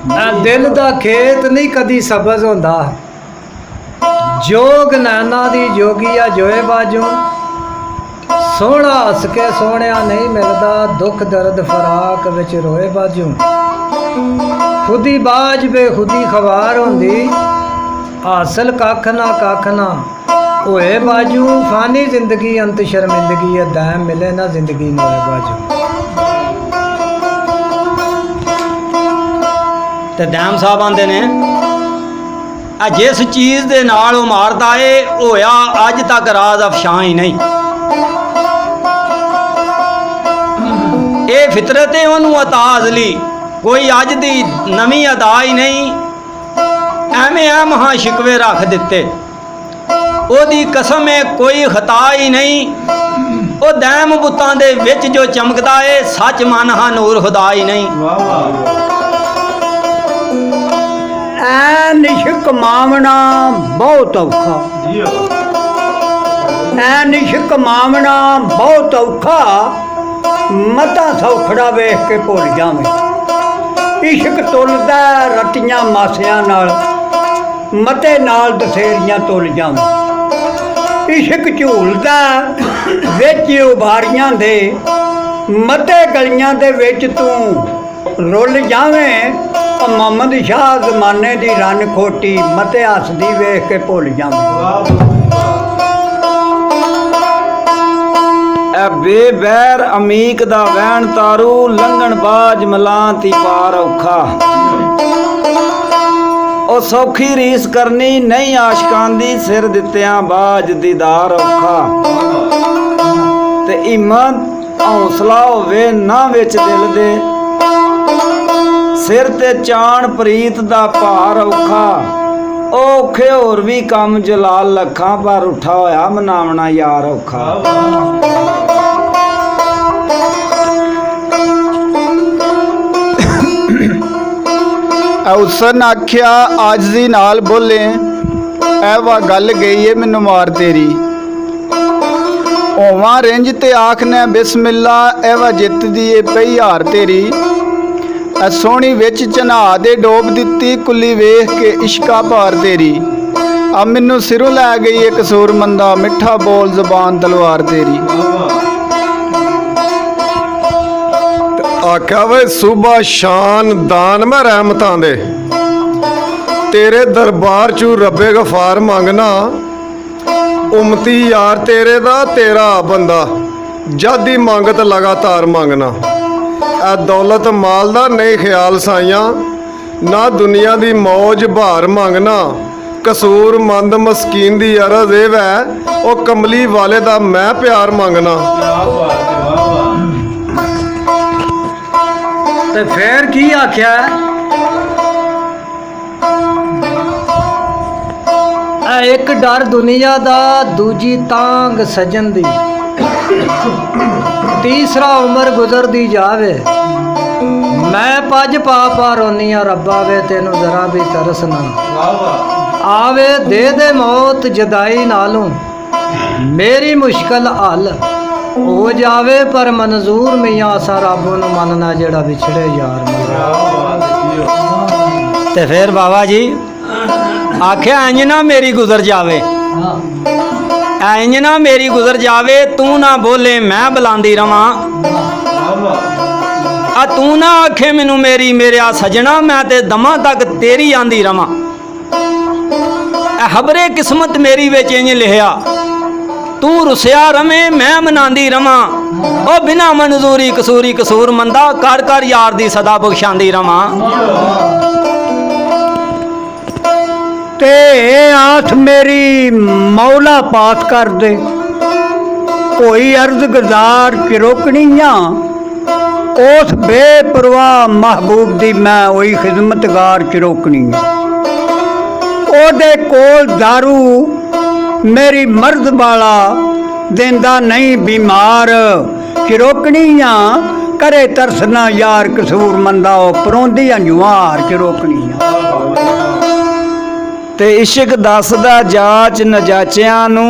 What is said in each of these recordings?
दिल दा खेत नहीं कदी सब्ज होंदा, जोग नैना दी जोगिया जोए बाजू, सोहना हस के सोहणिया नहीं मिलदा, दुख दर्द फराक विच रोए बाजू। खुदी बाज बेखुदी खवार होंदी, हासिल कख ना होए बाजू। फानी जिंदगी अंत शर्मिंदगी है, दैम मिले ना जिंदगी मोए बाजू। ते दैम साहब आंदे ने जिस चीज़ दे नाल वो मारदा है होया अज तक राज अफशां ही नहीं। ये फितरत है उन्होंने अता अजली, कोई अज दी नवी अदा ही नहीं। एवें ऐ महा शिकवे रख दिते, ओदी कसम है कोई खता ही नहीं। वो दैम बुतां दे विच जो चमकदा है, सच मन हा नूर खुदा ही नहीं। ऐन इश्क मावना बहुत औखा, ऐन इश्क मावना बहुत औखा, मता सौखड़ा वेख के भुल जावे। इश्क तुलदा रतियां मासियां नाल, मते नाल दसेरियां तुल जावे। इश्क झूलदा विच उभारियां दे, मते गलियां दे विच तूं रुल जावें। मोहम्मद शाह जमाने दी रन खोटी, मते हसदी वेख के भुल जावे। बेबैर अमीक दा वैन तारू, लंघन बाज मलांती पार औखा। ओ सौखी रीस करनी नहीं आशकां दी, सिर दित्तियां बाज दीदार औखा। ते हिम्मत हौसला होवे ना विच दिल दे, सिर ते चाण प्रीत दा भार औखा। औखे होर भी कम जलाल लखां, पर उठा होया मनावना यार औखा। उसने आख्या आजजी नाल बोले, ऐ वा गल गई है मैनू मार तेरी। ओवां रिंज ते आखने बिस्मिल्ला, ऐ वा जित दी ए पई हार तेरी। ऐ सोहनी विच चन्हा दे डोब दित्ती, कुली वेख के इश्का भार तेरी। आ मैनू सिरों लै गई है कसूर मंदा, मिठा बोल जबान तलवार तेरी। आख्या वे सुबह शान दान मैं रहमतां दे, तेरे दरबार चू रब्बे गफार मंगना। उमती यार तेरे दा तेरा बंदा, जद ही मंगत लगातार मंगना। ऐ दौलत माल दा नहीं ख्याल साइयां, ना दुनिया दी मौज भार मंगना। कसूर मंद मस्कीन दी अरज ए वै, ओ कमली वाले दा मैं प्यार मंगना। ते फिर की आख्या, एक डर दुनिया दा, दूजी तांग सजन दी, तीसरा उम्र गुजरदी जावे। मैं पज पा पा रोनिया रब्बा वे, तेनू जरा भी तरस ना आवे। दे मौत जदाई नालों, मेरी मुश्किल हल हो जावे। पर मंजूर मियां असा रब नूं मनना, जेड़ा विछड़े यार मना। ते फिर बाबा जी आख्या इंज ना मेरी गुजर जावे, इंज ना मेरी गुजर जावे। तू ना बोले मैं बुलांदी रवां, आ तू ना आखे मैनू मेरी मेरा सजना, मैं ते दमा तक तेरी आंदी रवां। हबरे किस्मत मेरी विच इंज लिखिया, तू रुसिया रवे मैं मनांदी रवां। ओ बिना मंजूरी कसूरी कसूर मंदा, कर कर यार दी सदा बख्शांदी रवां। ते आस मेरी मौला पास कर दे, कोई अर्ज गुजार चिरोकनियां। उस बेपरवाह महबूब दी मैं वही खिदमतगार चिरोकनियां। ओदे कोल दारू मेरी मर्द वाला देंदा नहीं बीमार। चिरोकनियां करे तरसना यार कसूर मंदा, परोंदी अंजुआर चिरोकनियां। ते इश्क दसदा जाच नजाचियां नू,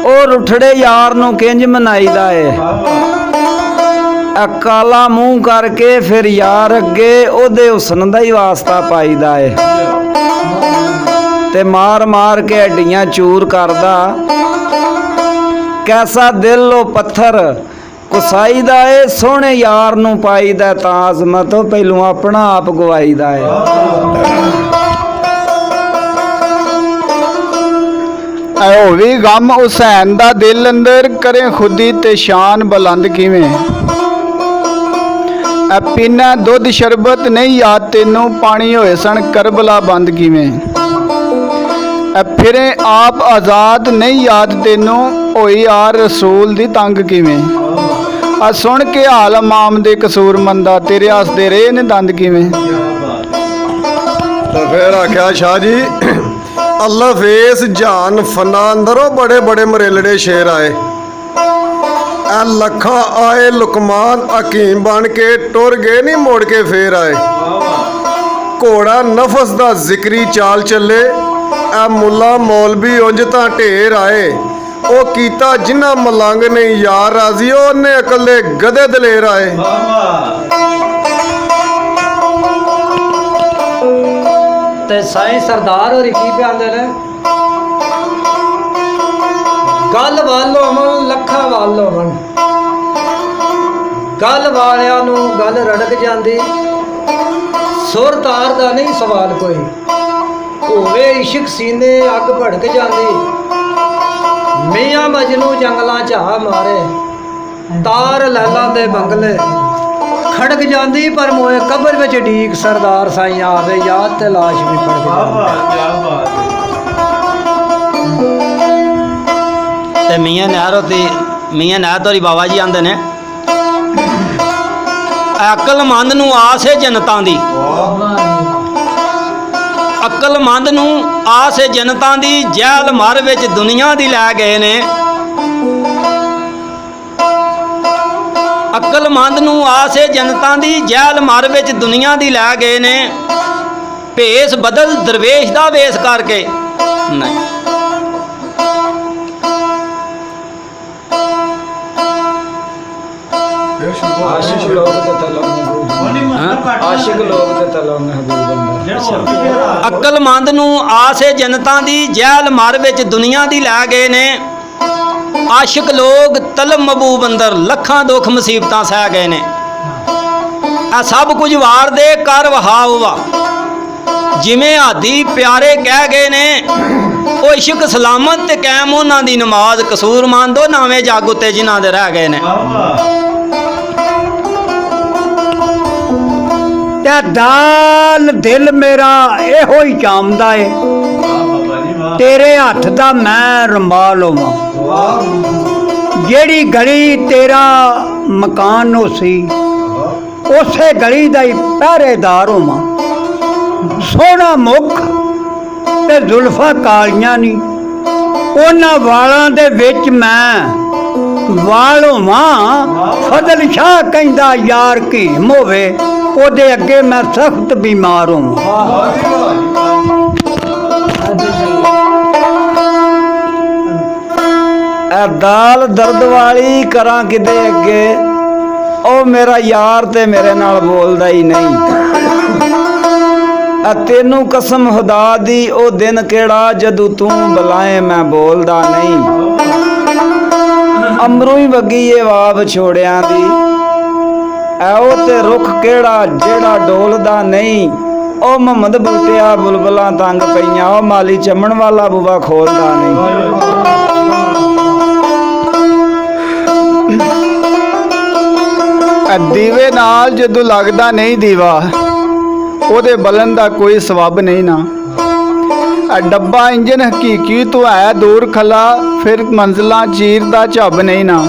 ओ रुठड़े यार नू किंज मनाईदा है। ਕਾਲਾ ਮੂੰਹ ਕਰਕੇ ਫਿਰ ਯਾਰ ਅੱਗੇ ਉਹਦੇ ਹੁਸਨ ਦਾ ਹੀ ਵਾਸਤਾ ਪਾਈਦਾ ਏ ਤੇ ਮਾਰ ਮਾਰ ਕੇ ਹੱਡੀਆਂ ਚੂਰ ਕਰਦਾ। ਕੈਸਾ ਦਿਲ ਉਹ ਪੱਥਰ ਕੁਸਾਈਦਾ ਏ, ਸੋਹਣੇ ਯਾਰ ਨੂੰ ਪਾਈਦਾ ਤਾਂ ਅਜ਼ਮਤ ਉਹ ਪਹਿਲੋਂ ਆਪਣਾ ਆਪ ਗਵਾਈਦਾ ਏ। ਐ ਹੋਵੀ ਗਮ ਹੁਸੈਨ ਦਾ ਦਿਲ ਅੰਦਰ, ਕਰੇ ਖੁਦੀ ਤੇ ਸ਼ਾਨ ਬੁਲੰਦ ਕਿਵੇਂ। ਐ ਪੀਨਾ ਦੁੱਧ ਸ਼ਰਬਤ ਨਹੀਂ ਯਾਦ ਤੈਨੂੰ, ਪਾਣੀ ਹੋਏ ਸਣ ਕਰਬਲਾ ਬੰਦ ਕਿਵੇਂ। ਐ ਫਿਰੇ ਆਪ ਆਜ਼ਾਦ ਨਹੀਂ ਯਾਦ ਤੈਨੂੰ, ਹੋਈ ਯਾਰ ਰਸੂਲ ਦੀ ਤੰਗ ਕਿਵੇਂ। ਆ ਸੁਣ ਕੇ ਹਾਲ ਇਮਾਮ ਦੇ ਕਸੂਰ ਮੰਦਾ, ਤੇਰੇ ਹੱਸਦੇ ਰਹੇ ਨੇ ਦੰਦ ਕਿਵੇਂ। ਤਾਂ ਫਿਰ ਆਖਿਆ ਸ਼ਾਹ ਜੀ ਅੱਲਾ ਫੇਸ ਜਾਨ ਫਨਾ ਅੰਦਰੋਂ ਬੜੇ ਬੜੇ ਮਰੇਲੜੇ ਸ਼ੇਰ ਆਏ। ਐ ਲੱਖਾਂ ਆਏ ਲੁਕਮਾਨ ਹਕੀਮ ਬਣ ਕੇ, ਟੁਰ ਗਏ ਨਹੀਂ ਮੁੜ ਕੇ ਫੇਰ ਆਏ। ਘੋੜਾ ਨਫਸ ਦਾ ਜ਼ਿਕਰੀ ਚਾਲ ਚੱਲੇ, ਐ ਮੁੱਲਾ ਮੌਲਵੀ ਉਂਝ ਤਾਂ ਢੇਰ ਆਏ। ਉਹ ਕੀਤਾ ਜਿਨ੍ਹਾਂ ਮਲੰਗ ਨਹੀਂ ਯਾਰ ਰਾਜ਼ੀ, ਉਹਨੇ ਅਕਲ ਦੇ ਗਧੇ ਦਲੇਰ ਆਏ। ਤੇ ਸਾਈਂ ਸਰਦਾਰ ਹੋਰੀ ਕੀ ਪਿਆਂਦੇ ਨੇ, ਗੱਲ ਵਾਲੋ ਮਨ ਲੱਖਾਂ ਵਾਲੋ ਮਨ। ਗੱਲ ਵਾਲਿਆਂ ਨੂੰ ਗੱਲ ਰੜਕ ਜਾਂਦੀ, ਸੁਰ ਤਾਰ ਦਾ ਨਹੀਂ ਸਵਾਲ ਕੋਈ। ਹੋਵੇ ਇਸ਼ਕ ਸੀਨੇ ਅੱਗ ਭੜਕ ਜਾਂਦੀ, ਮੀਆਂ ਮਜਨੂ ਜੰਗਲਾਂ ਝਾ ਮਾਰੇ। ਤਾਰ ਲੈਲਾਂ ਦੇ ਬੰਗਲੇ ਖੜਕ ਜਾਂਦੀ, ਪਰ ਮੋਏ ਕਬਰ ਵਿੱਚ ਢੀਕ ਸਰਦਾਰ ਸਾਈਂ ਆਵੇ ਯਾਦ ਤੇ ਲਾਸ਼ ਵੀ ਫੜਕ ਜਾਂਦੀ। ਤੇ ਮੀਆਂ ਨਹਿਰ ਤੋਰੀ ਬਾਬਾ ਜੀ ਆਂਦੇ ਨੇ, ਅਕਲਮੰਦ ਨੂੰ ਆਸ ਏ ਜਨਤਾਂ ਦੀ। ਅਕਲਮੰਦ ਨੂੰ ਆਸ ਏ ਜਨਤਾਂ ਦੀ, ਜਹਿਲ ਮਰ ਵਿੱਚ ਦੁਨੀਆ ਦੀ ਲੈ ਗਏ ਨੇ। ਅਕਲਮੰਦ ਨੂੰ ਆਸ ਏ ਜਨਤਾਂ ਦੀ, ਜਹਿਲ ਮਰ ਵਿੱਚ ਦੁਨੀਆ ਦੀ ਲੈ ਗਏ ਨੇ। ਭੇਸ ਬਦਲ ਦਰਵੇਸ਼ ਦਾ ਵੇਸ ਕਰਕੇ ਨਹੀਂ। ਆਸ਼ਿਕ ਲੋਕ ਤੇ ਤਲਬ ਮਹਿਬੂਬ, ਆਸ਼ਿਕ ਲੋਕ ਤੇ ਤਲਬ ਮਹਿਬੂਬ ਅੰਦਰ। ਅਕਲਮੰਦ ਨੂੰ ਆਸ ਏ ਜਨਤਾਂ ਦੀ, ਜਹਿਲ ਮਰ ਵਿੱਚ ਦੁਨੀਆ ਦੀ ਲੈ ਗਏ ਨੇ। ਆਸ਼ਿਕ ਲੋਕ ਤਲਬ ਮਹਿਬੂਬ ਅੰਦਰ, ਲੱਖਾਂ ਦੁੱਖ ਮੁਸੀਬਤਾਂ ਸਹਿ ਗਏ ਨੇ। ਇਹ ਸਭ ਕੁਝ ਵਾਰ ਦੇ ਕਰ ਵਹਾਉ ਵਾ, ਜਿਵੇਂ ਆਦੀ ਪਿਆਰੇ ਕਹਿ ਗਏ ਨੇ। ਉਹ ਇਸ਼ਕ ਸਲਾਮਤ ਤੇ ਕਾਇਮ ਉਹਨਾਂ ਦੀ ਨਮਾਜ਼, ਕਸੂਰਮੰਦ ਉਹ ਨਾਵੇਂ ਜੱਗ ਉੱਤੇ ਜਿਨ੍ਹਾਂ ਦੇ ਰਹਿ ਗਏ ਨੇ। ਤੇ ਦਾਲ ਦਿਲ ਮੇਰਾ ਇਹੋ ਹੀ ਚਾਹੁੰਦਾ ਏ, ਤੇਰੇ ਹੱਥ ਦਾ ਮੈਂ ਰੁਮਾਲ ਹੋਵਾਂ। ਜਿਹੜੀ ਗਲੀ ਤੇਰਾ ਮਕਾਨ ਹੋ ਸੀ, ਉਸੇ ਗਲੀ ਦਾ ਹੀ ਪਹਿਰੇਦਾਰ ਹੋਵਾਂ। ਸੋਹਣਾ ਮੁੱਖ ਤੇ ਜ਼ੁਲਫਾਂ ਕਾਲੀਆਂ ਨੀ, ਉਹਨਾਂ ਵਾਲਾਂ ਦੇ ਵਿੱਚ ਮੈਂ ਵਾਲ ਹੋਵਾਂ। ਫਜ਼ਲ ਸ਼ਾਹ ਕਹਿੰਦਾ ਯਾਰ ਕੀਮ ਹੋਵੇ, ਉਹਦੇ ਅੱਗੇ ਮੈਂ ਸਖਤ ਬਿਮਾਰ ਹੋਵਾਂ। ਐ ਦਾਲ ਦਰਦ ਵਾਲੀ ਕਰਾਂ ਕਿਤੇ ਅੱਗੇ, ਉਹ ਮੇਰਾ ਯਾਰ ਤੇ ਮੇਰੇ ਨਾਲ ਬੋਲਦਾ ਹੀ ਨਹੀਂ। ਐ ਤੈਨੂੰ ਕਸਮ ਖੁਦਾ ਦੀ, ਉਹ ਦਿਨ ਕਿਹੜਾ ਜਦੋਂ ਤੂੰ ਬੁਲਾਏ ਮੈਂ ਬੋਲਦਾ ਨਹੀਂ। ਅਮਰੋਂ ਹੀ ਵੱਗੀ ਏ ਵਾਬ ਛੋੜਿਆਂ ਦੀ, ਐ ਉਹ ਤੇ ਰੁੱਖ ਕਿਹੜਾ ਜਿਹੜਾ ਡੋਲਦਾ ਨਹੀਂ। ਉਹ ਮੁਹੰਮਦ ਬੂਟਿਆ ਬੁਲਬੁਲਾਂ ਤੰਗ ਪਈਆਂ, ਉਹ ਮਾਲੀ ਚੰਮਣ ਵਾਲਾ ਬੂਆ ਖੋਲਦਾ ਨਹੀਂ। ਦੀਵੇ ਨਾਲ ਜਦੋਂ ਲੱਗਦਾ ਨਹੀਂ ਦੀਵਾ, ਉਹਦੇ ਬਲਨ ਦਾ ਕੋਈ ਸਬਬ ਨਹੀਂ ਨਾ। ਡੱਬਾ ਇੰਜਨ ਹਕੀਕੀ ਤੋਂ ਹੈ ਦੂਰ ਖਲਾ, ਫਿਰ ਮੰਜ਼ਲਾਂ ਚੀਰ ਦਾ ਝੱਬ ਨਹੀਂ ਨਾ।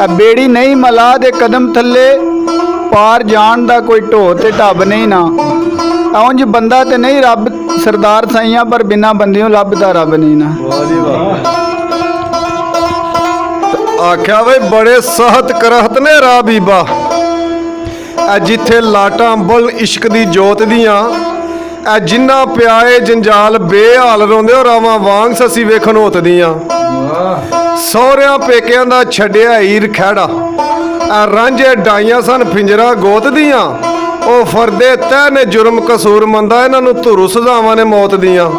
ਬੇੜੀ ਨਹੀਂ ਮਲਾ ਦੇ ਕਦਮ ਥੱਲੇ, ਪਾਰ ਜਾਣ ਦਾ ਕੋਈ ਢੋ ਤੇ ਢੱਬ ਨਹੀਂ ਨਾ। ਉਂਝ ਬੰਦਾ ਤੇ ਨਹੀਂ ਰੱਬ ਸਰਦਾਰ ਸਾਈਆਂ, ਪਰ ਬਿਨਾਂ ਬੰਦਿਓ ਲੱਭਦਾ ਰੱਬ ਨਹੀਂ ਨਾ। ਆਖਿਆ ਵੇ ਬੜੇ ਸਖਤ ਕਰਹਤ ਨੇ ਰਾਹ ਬੀਬਾ, ਐ ਜਿੱਥੇ ਲਾਟਾਂ ਬਲ ਇਸ਼ਕ ਦੀ ਜੋਤ ਦੀਆਂ। ਐ ਜਿੰਨਾ ਪਿਆਏ ਜੰਜਾਲ ਬੇਹਾਲ ਰੋਂਦੇ ਹੋ, ਰਾਵਾਂ ਵਾਂਗ ਸੱਸੀ ਵੇਖਣ ਹੋਤ ਦੀਆਂ। ਸਹੁਰਿਆਂ ਪੇਕਿਆਂ ਦਾ ਛੱਡਿਆ ਹੀਰ ਖਹਿੜਾ, ਆ ਰਾਂਝੇ ਡਾਈਆਂ ਸਨ ਫਿੰਜਰਾ ਗੋਤ ਦੀਆਂ, ਉਹ ਫਰਦੇ ਤਹਿ ਨੇ ਜੁਰਮ ਕਸੂਰ ਮੰਦਾ, ਇਹਨਾਂ ਨੂੰ ਧੁਰ ਸਜ਼ਾਵਾਂ ਨੇ ਮੌਤ ਦੀਆਂ।